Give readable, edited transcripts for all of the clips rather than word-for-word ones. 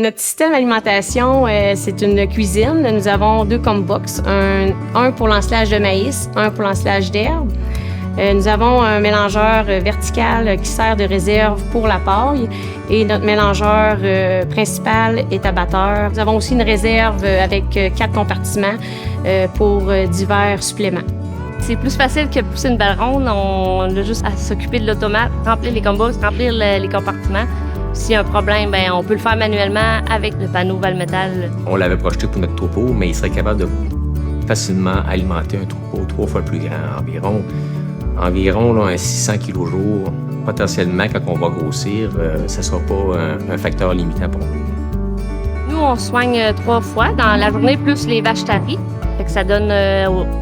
Notre système d'alimentation, c'est une cuisine. Nous avons 2 combox, un pour l'ensilage de maïs, un pour l'ensilage d'herbe. Nous avons un mélangeur vertical qui sert de réserve pour la paille et notre mélangeur principal est abatteur. Nous avons aussi une réserve avec 4 compartiments pour divers suppléments. C'est plus facile que pousser une belle ronde. On a juste à s'occuper de l'automate, remplir les combox, remplir les compartiments. S'il y a un problème, bien, on peut le faire manuellement avec le panneau Valmetal. On l'avait projeté pour notre troupeau, mais il serait capable de facilement alimenter un troupeau 3 fois plus grand, environ là, un 600 kg jour. Potentiellement, quand on va grossir, ça ne sera pas un facteur limitant pour nous. Nous, on soigne 3 fois dans la journée, plus les vaches taries. Fait que ça donne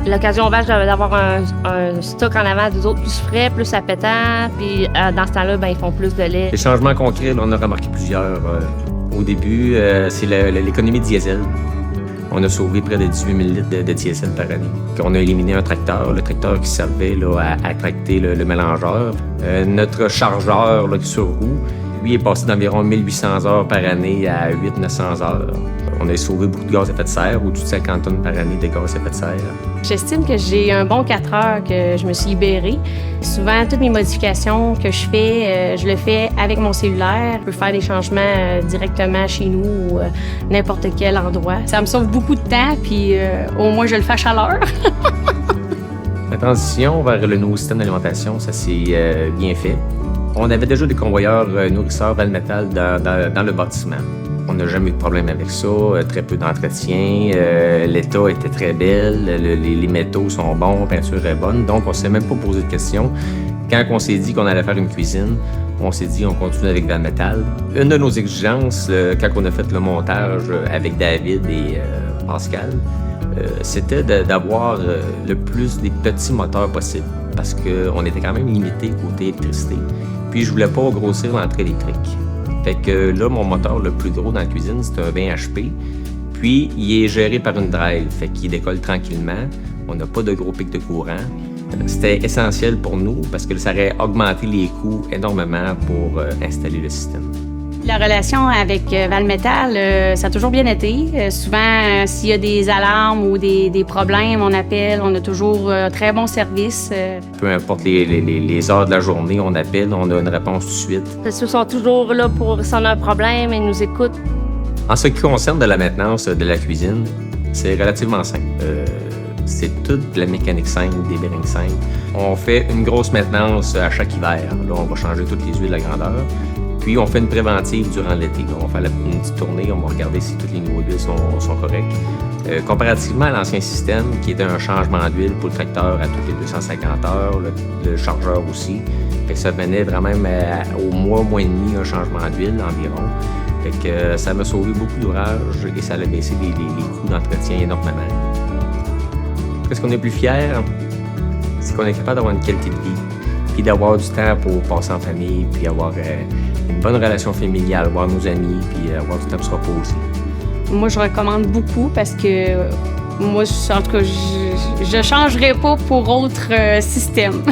l'occasion aux vaches d'avoir un stock en avant des autres plus frais, plus appétant. Puis dans ce temps-là, ben, ils font plus de lait. Les changements concrets, là, on a remarqué plusieurs. Au début, c'est l'économie de diesel. On a sauvé près de 18 000 litres de diesel par année. On a éliminé un tracteur, le tracteur qui servait là, à tracter le mélangeur. Notre chargeur là, sur roue, lui, est passé d'environ 1800 heures par année à 800-900 heures. On a sauvé beaucoup de gaz à effet de serre, au-dessus de 50 tonnes par année de gaz à effet de serre. J'estime que j'ai un bon 4 heures que je me suis libérée. Souvent, toutes mes modifications que je fais, je le fais avec mon cellulaire. Je peux faire des changements directement chez nous ou n'importe quel endroit. Ça me sauve beaucoup de temps, puis au moins je le fais à chaleur. La transition vers le nouveau système d'alimentation, ça s'est bien fait. On avait déjà des convoyeurs nourrisseurs Valmetal dans le bâtiment. On n'a jamais eu de problème avec ça, très peu d'entretien, l'état était très belle, les métaux sont bons, la peinture est bonne, donc on ne s'est même pas posé de questions. Quand on s'est dit qu'on allait faire une cuisine, on s'est dit on continue avec Valmetal. Une de nos exigences, quand on a fait le montage avec David et Pascal, c'était d'avoir le plus des petits moteurs possible, parce qu'on était quand même limité côté électricité. Puis je voulais pas grossir l'entrée électrique. Fait que là, mon moteur le plus gros dans la cuisine, c'est un 20 HP. Puis, il est géré par une drive, fait qu'il décolle tranquillement. On n'a pas de gros pics de courant. C'était essentiel pour nous parce que ça aurait augmenté les coûts énormément pour installer le système. La relation avec Valmetal, ça a toujours bien été. Souvent, s'il y a des alarmes ou des problèmes, on appelle. On a toujours un très bon service. Peu importe les heures de la journée, on appelle, on a une réponse tout de suite. Ils sont toujours là pour si on a un problème, ils nous écoutent. En ce qui concerne de la maintenance de la cuisine, c'est relativement simple. C'est toute de la mécanique simple, des bearings simples. On fait une grosse maintenance à chaque hiver. Là, on va changer toutes les huiles de grandeur. Puis, on fait une préventive durant l'été. On va faire une petite tournée, on va regarder si tous les niveaux d'huile sont corrects. Comparativement à l'ancien système, qui était un changement d'huile pour le tracteur à toutes les 250 heures, le chargeur aussi. Fait que ça venait vraiment au mois et demi, un changement d'huile environ. Fait que ça m'a sauvé beaucoup d'ouvrages et ça a baissé les coûts d'entretien énormément. Qu'est-ce qu'on est plus fier? C'est qu'on est capable d'avoir une qualité de vie, puis d'avoir du temps pour passer en famille, puis avoir une bonne relation familiale, voir nos amis, puis avoir du temps pour se reposer aussi. Moi, je recommande beaucoup parce que moi, en tout cas, je ne changerais pas pour autre système.